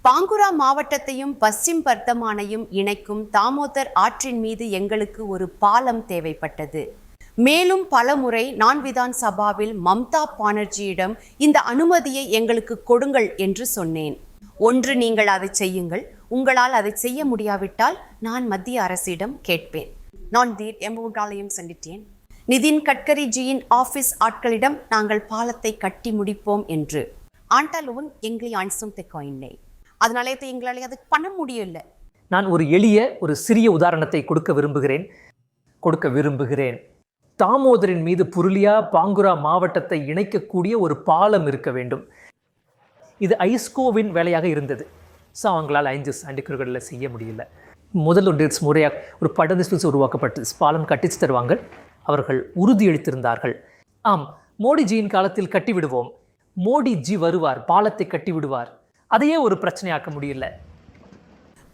பாங்குரா மாவட்டத்தையும் பశ్చిమ பர்தமானையும் இணைக்கும் தாமோதர் ஆற்றின் மீது எங்களுக்கு ஒரு பாலம் தேவைப்பட்டது. மேலும் பலமுறை நான் விதான் சபாவில் மம்தா பானர்ஜியிடம் இந்த அனுமதியை எங்களுக்கு கொடுங்கள் என்று சொன்னேன். ஒன்று நீங்கள் அதை செய்யுங்கள், உங்களால் அதை செய்ய முடியாவிட்டால் நான் மத்திய அரசிடம் கேட்பேன். நான் எம்பூட்டாலையும் சந்தித்தேன். நிதின் கட்கரிஜியின் ஆபீஸ் ஆட்களிடம் நாங்கள் பாலத்தை கட்டி முடிப்போம் என்று. ஆண்டாலும் எங்களை அன்சும் தெக்கோயில்லை. அதனாலே எங்களால் அது பண்ண முடியல. நான் ஒரு சிறிய உதாரணத்தை கொடுக்க விரும்புகிறேன். தாமோதரின் மீது புருலியா பாங்குரா மாவட்டத்தை இணைக்கக்கூடிய ஒரு பாலம் இருக்க வேண்டும். இது ஐஸ்கோவின் வேலையாக இருந்தது. ஸோ அவங்களால் 5 ஆண்டுகளில் செய்ய முடியல. முதல் முறையாக ஒரு படநிஸ்பில்ஸ் உருவாக்கப்பட்டு பாலம் கட்டிச்சு தருவாங்க. அவர்கள் உறுதியளித்திருந்தார்கள். ஆம், மோடிஜியின் காலத்தில் கட்டிவிடுவோம், மோடிஜி வருவார், பாலத்தை கட்டிவிடுவார். அதையே ஒரு பிரச்சனையாக்க முடியல.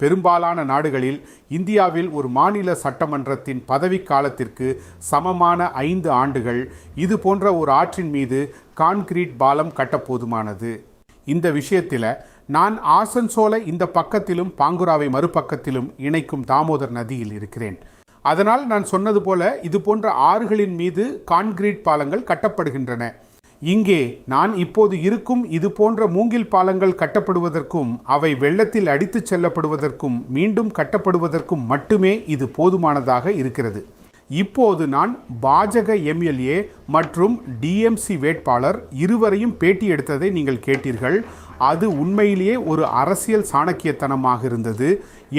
பெரும்பாலான நாடுகளில் இந்தியாவில் ஒரு மாநில சட்டமன்றத்தின் பதவி காலத்திற்கு சமமான 5 ஆண்டுகள் இது போன்ற ஒரு ஆற்றின் மீது கான்கிரீட் பாலம் கட்ட போதுமானது. இந்த விஷயத்தில் நான் ஆசன்சோலை இந்த பக்கத்திலும் பாங்குராவை மறுபக்கத்திலும் இணைக்கும் தாமோதர் நதியில் இருக்கிறேன். அதனால் நான் சொன்னது போல இது போன்ற ஆறுகளின் மீது கான்கிரீட் பாலங்கள் கட்டப்படுகின்றன. இங்கே நான் இப்போது இருக்கும் இது போன்ற மூங்கில் பாலங்கள் கட்டப்படுவதற்கும் அவை வெள்ளத்தில் அடித்துச் செல்லப்படுவதற்கும் மீண்டும் கட்டப்படுவதற்கும் மட்டுமே இது போதுமானதாக இருக்கிறது. இப்போது நான் பாஜக எம்எல்ஏ மற்றும் டிஎம்சி வேட்பாளர் இருவரையும் பேட்டி எடுத்ததை நீங்கள் கேட்டீர்கள். அது உண்மையிலேயே ஒரு அரசியல் சாணக்கியத்தனமாக இருந்தது.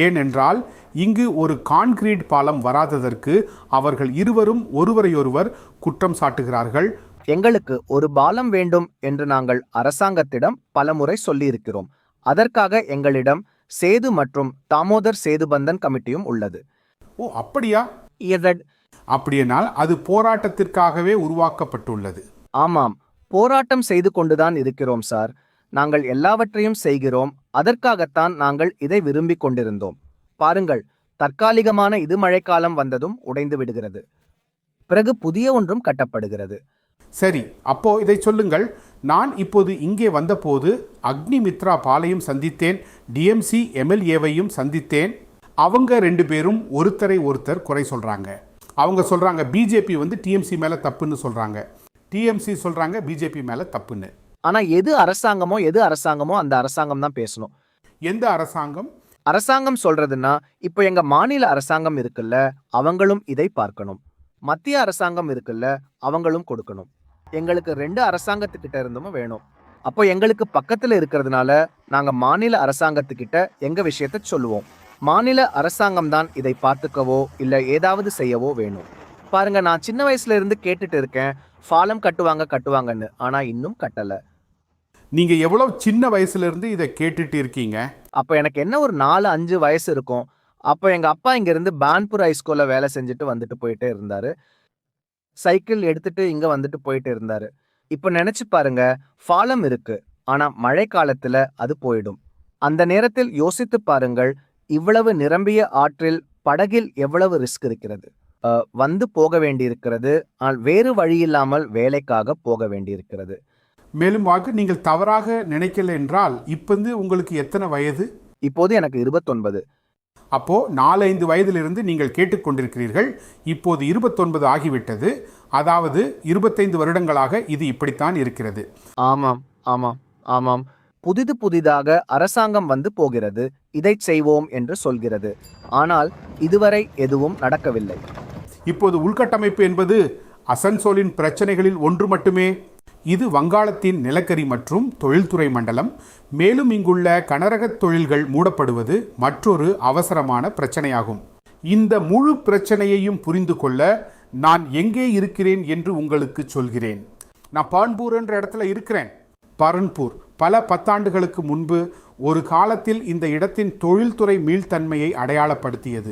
ஏனென்றால் இங்கு ஒரு கான்கிரீட் பாலம் வராததற்கு அவர்கள் இருவரும் ஒருவரையொருவர் குற்றம் சாட்டுகிறார்கள். எங்களுக்கு ஒரு பாலம் வேண்டும் என்று நாங்கள் அரசாங்கத்திடம் பலமுறை சொல்லியிருக்கிறோம். அதற்காக எங்களிடம் சேது மற்றும் தாமோதர் சேதுபந்தன் கமிட்டியும் உள்ளது. ஓ, அப்படியா? அப்படியானால் அது போராட்டத்திற்காகவே உருவாக்கப்பட்டுள்ளது. ஆமாம், போராட்டம் செய்து கொண்டுதான் இருக்கிறோம் சார். நாங்கள் எல்லாவற்றையும் செய்கிறோம். அதற்காகத்தான் நாங்கள் இதை விரும்பிக் கொண்டிருந்தோம். பாருங்கள், தற்காலிகமான இது மழைக்காலம் வந்ததும் உடைந்து விடுகிறது. பிறகு புதிய ஒன்றும் கட்டப்படுகிறது. சரி, அப்போ இதை சொல்லுங்கள். நான் இப்போது இங்கே வந்தபோது அக்னிமித்ரா பாலையும் சந்தித்தேன், டிஎம்சி எம்எல்ஏவையும் சந்தித்தேன். அவங்க 2 பேரும் ஒருத்தரை ஒருத்தர் குறை சொல்கிறாங்க. அவங்க சொல்கிறாங்க பிஜேபி டிஎம்சி மேலே தப்புன்னு சொல்கிறாங்க, டிஎம்சி சொல்கிறாங்க பிஜேபி மேலே தப்புன்னு. ஆனால் எது அரசாங்கமோ அந்த அரசாங்கம் தான் பேசணும். எந்த அரசாங்கம்? அரசாங்கம் சொல்றதுன்னா இப்போ எங்க மாநில அரசாங்கம் இருக்குல்ல, அவங்களும் இதை பார்க்கணும். மத்திய அரசாங்கம் இருக்குல்ல, அவங்களும் கொடுக்கணும். எங்களுக்கு 2 அரசாங்கத்துக்கிட்ட இருந்தும் வேணும். அப்போ எங்களுக்கு பக்கத்துல இருக்கிறதுனால நாங்க மாநில அரசாங்கத்துக்கிட்ட எங்க விஷயத்த சொல்லுவோம். மாநில அரசாங்கம் தான் இதை பார்த்துக்கவோ இல்ல ஏதாவது செய்யவோ வேணும். பாருங்க, நான் சின்ன வயசுல இருந்து கேட்டுட்டு இருக்கேன், பாலம் கட்டுவாங்கன்னு. ஆனா இன்னும் கட்டல. நீங்க எவ்வளவு சின்ன வயசுல இருந்து இதை கேட்டுட்டு இருக்கீங்க? அப்ப எனக்கு என்ன ஒரு 4-5 வயசு இருக்கும். அப்போ எங்க அப்பா இங்க இருந்து பான்பூர் ஹைஸ்கூல்ல வேலை செஞ்சுட்டு வந்துட்டு போயிட்டே இருந்தாரு. சைக்கிள் எடுத்துட்டு இங்க வந்துட்டு போயிட்டு இருந்தாரு. இப்ப நினைச்சு பாருங்க, பாலம் இருக்கு, ஆனா மழை காலத்துல அது போயிடும். அந்த நேரத்தில் யோசித்து பாருங்கள், இவ்வளவு நிரம்பிய ஆற்றில் படகில் எவ்வளவு ரிஸ்க் இருக்கிறது. வந்து போக வேண்டியிருக்கிறது, ஆனால் வேறு வழியில்லாமல் வேலைக்காக போக வேண்டியிருக்கிறது. மேலும் நீங்கள் தவறாக நினைக்கல என்றால் இப்போது உங்களுக்கு எத்தனை வயது? இப்போது எனக்கு 29. அப்போ 4-5 வயதிலிருந்து நீங்கள் கேட்டுக்கொண்டிருக்கிறீர்கள். இப்போது 29 ஆகிவிட்டது. அதாவது 25 வருடங்களாக இது இப்படித்தான் இருக்கிறது. ஆமாம் ஆமாம் ஆமாம். புதிதாக அரசாங்கம் வந்து போகிறது, இதை செய்வோம் என்று சொல்கிறது. ஆனால் இதுவரை எதுவும் நடக்கவில்லை. இப்போது உள்கட்டமைப்பு என்பது அசன்சோலின் பிரச்சனைகளில் ஒன்று மட்டுமே. இது வங்காளத்தின் நிலக்கரி மற்றும் தொழில்துறை மண்டலம். மேலும் இங்குள்ள கனரக தொழில்கள் மூடப்படுவது மற்றொரு அவசரமான பிரச்சனையாகும். இந்த முழு பிரச்சனையையும் புரிந்து கொள்ள நான் எங்கே இருக்கிறேன் என்று உங்களுக்கு சொல்கிறேன். நான் பரன்பூர் என்ற இடத்துல இருக்கிறேன். பரன்பூர் பல 10 ஆண்டுகளுக்கு முன்பு ஒரு காலத்தில் இந்த இடத்தின் தொழில்துறை மீள்தன்மையை அடையாளப்படுத்தியது.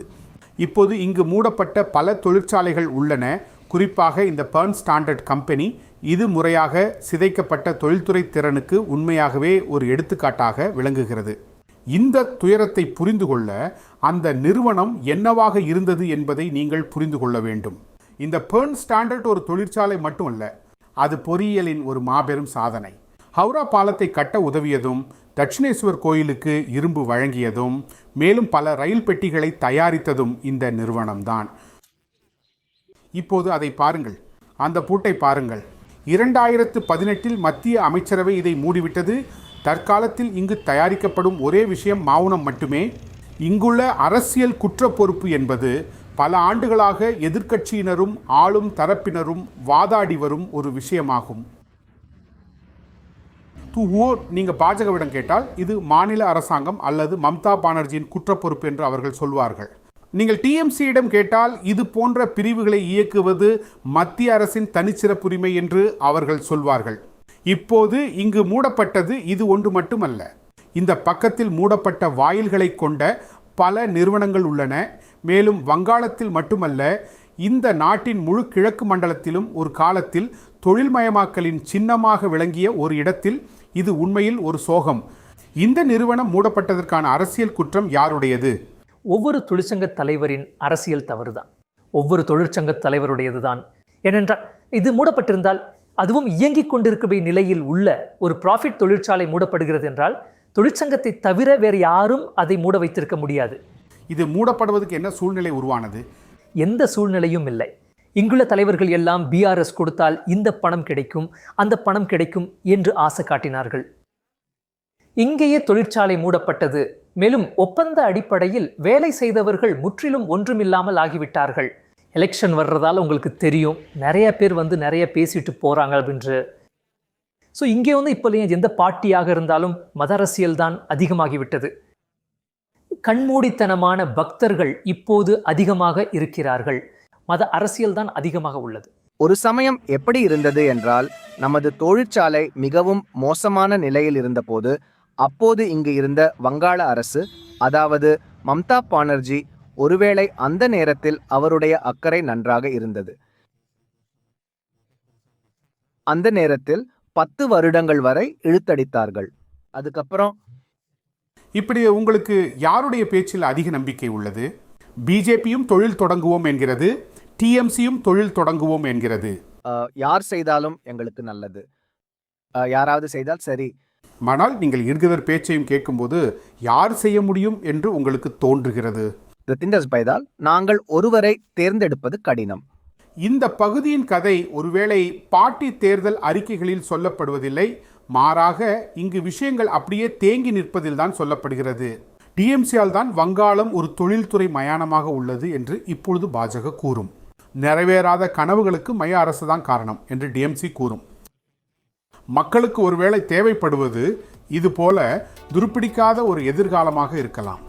இப்போது இங்கு மூடப்பட்ட பல தொழிற்சாலைகள் உள்ளன. குறிப்பாக இந்த பர்ன் ஸ்டாண்டர்ட் கம்பெனி இது முறையாக சிதைக்கப்பட்ட தொழில்துறை திறனுக்கு உண்மையாகவே ஒரு எடுத்துக்காட்டாக விளங்குகிறது. இந்த துயரத்தை புரிந்து கொள்ள அந்த நிறுவனம் என்னவாக இருந்தது என்பதை நீங்கள் புரிந்து கொள்ள வேண்டும். இந்த பர்ன் ஸ்டாண்டர்ட் ஒரு தொழிற்சாலை மட்டுமல்ல, அது பொறியியலின் ஒரு மாபெரும் சாதனை. ஹவுரா பாலத்தை கட்ட உதவியதும் தட்சிணேஸ்வர் கோயிலுக்கு இரும்பு வழங்கியதும் மேலும் பல ரயில் பெட்டிகளை தயாரித்ததும் இந்த நிறுவனம்தான். இப்போது அதை பாருங்கள், அந்த பூட்டை பாருங்கள். 2018 மத்திய அமைச்சரவை இதை மூடிவிட்டது. தற்காலத்தில் இங்கு தயாரிக்கப்படும் ஒரே விஷயம் மௌனம் மட்டுமே. இங்குள்ள அரசியல் குற்ற பொறுப்பு என்பது பல ஆண்டுகளாக எதிர்க்கட்சியினரும் ஆளும் தரப்பினரும் வாதாடி வரும் ஒரு விஷயமாகும். நீங்கள் பாஜகவிடம் கேட்டால் இது மாநில அரசாங்கம் அல்லது மம்தா பானர்ஜியின் குற்ற பொறுப்பு என்று அவர்கள் சொல்வார்கள். நீங்கள் டிஎம்சியிடம் கேட்டால் இது போன்ற பிரிவுகளை இயக்குவது மத்திய அரசின் தனிச்சிறப்புரிமை என்று அவர்கள் சொல்வார்கள். இப்போது இங்கு மூடப்பட்டது இது ஒன்று மட்டுமல்ல. இந்த பக்கத்தில் மூடப்பட்ட வாயில்களை கொண்ட பல நிறுவனங்கள் உள்ளன. மேலும் வங்காளத்தில் மட்டுமல்ல, இந்த நாட்டின் முழு கிழக்கு மண்டலத்திலும் ஒரு காலத்தில் தொழில்மயமாக்கலின் சின்னமாக விளங்கிய ஒரு இடத்தில் இது உண்மையில் ஒரு சோகம். இந்த நிறுவனம் மூடப்பட்டதற்கான அரசியல் குற்றம் யாருடையது? ஒவ்வொரு தொழிற்சங்க தலைவரின் அரசியல் தவறுதான். ஒவ்வொரு தொழிற்சங்க தலைவருடையது தான். ஏனென்றால் இது மூடப்பட்டிருந்தால், அதுவும் இயங்கிக் கொண்டிருக்கிற நிலையில் உள்ள ஒரு ப்ராஃபிட் தொழிற்சாலை மூடப்படுகிறது என்றால் தொழிற்சங்கத்தை தவிர வேறு யாரும் அதை மூட வைத்திருக்க முடியாது. இது மூடப்படுவதற்கு என்ன சூழ்நிலை உருவானது? எந்த சூழ்நிலையும் இல்லை. இங்குள்ள தலைவர்கள் எல்லாம் பிஆர்எஸ் கொடுத்தால் இந்த பணம் கிடைக்கும், அந்த பணம் கிடைக்கும் என்று ஆசை காட்டினார்கள். இங்கேயே தொழிற்சாலை மூடப்பட்டது. மேலும் ஒப்பந்த அடிப்படையில் வேலை செய்தவர்கள் முற்றிலும் ஒன்றுமில்லாமல் ஆகிவிட்டார்கள். எலெக்ஷன் வர்றதால உங்களுக்கு தெரியும், நிறைய பேர் வந்து நிறைய பேசிட்டு போகிறாங்க அப்படின்னு. ஸோ இங்கே வந்து இப்போ எந்த பார்ட்டியாக இருந்தாலும் மத அரசியல் தான் அதிகமாகிவிட்டது. கண்மூடித்தனமான பக்தர்கள் இப்போது அதிகமாக இருக்கிறார்கள். மத அரசியல் தான் அதிகமாக உள்ளது. ஒரு சமயம் எப்படி இருந்தது என்றால், நமது தொழிற்சாலை மிகவும் மோசமான நிலையில் இருந்தபோது அப்போது இங்கு இருந்த வங்காள அரசு, அதாவது மம்தா பானர்ஜி, ஒருவேளை அந்த நேரத்தில் அவருடைய அக்கறை நன்றாக இருந்தது. அந்த நேரத்தில் 10 வருடங்கள் வரை இழுத்தடித்தார்கள். அதுக்கப்புறம் இப்படி உங்களுக்கு யாருடைய பேச்சில் அதிக நம்பிக்கை உள்ளது? பிஜேபியும் தொழில் தொடங்குவோம் என்கிறது, டிஎம்சியும் தொழில் தொடங்குவோம் என்கிறது. யார் செய்தாலும் எங்களுக்கு நல்லது, யாராவது செய்தால் சரி. ஆனால் நீங்கள் இருவர் பேச்சையும் கேட்கும்போது யார் செய்ய முடியும் என்று உங்களுக்கு தோன்றுகிறது? பைதால் நாங்கள் ஒருவரை தேர்ந்தெடுப்பது கடினம். இந்த பகுதியின் கதை ஒருவேளை பார்ட்டி தேர்தல் அறிக்கைகளில் சொல்லப்படுவதில்லை, மாறாக இங்கு விஷயங்கள் அப்படியே தேங்கி நிற்பதில் தான் சொல்லப்படுகிறது. டிஎம்சியால் தான் வங்காளம் ஒரு தொழில்துறை மயானமாக உள்ளது என்று இப்பொழுது பாஜக கூறும். நிறைவேறாத கனவுகளுக்கு மைய அரசு தான் காரணம் என்று டிஎம்சி கூறும். மக்களுக்கு ஒருவேளை தேவைப்படுவது இது போல துருப்பிடிக்காத ஒரு எதிர்காலமாக இருக்கலாம்.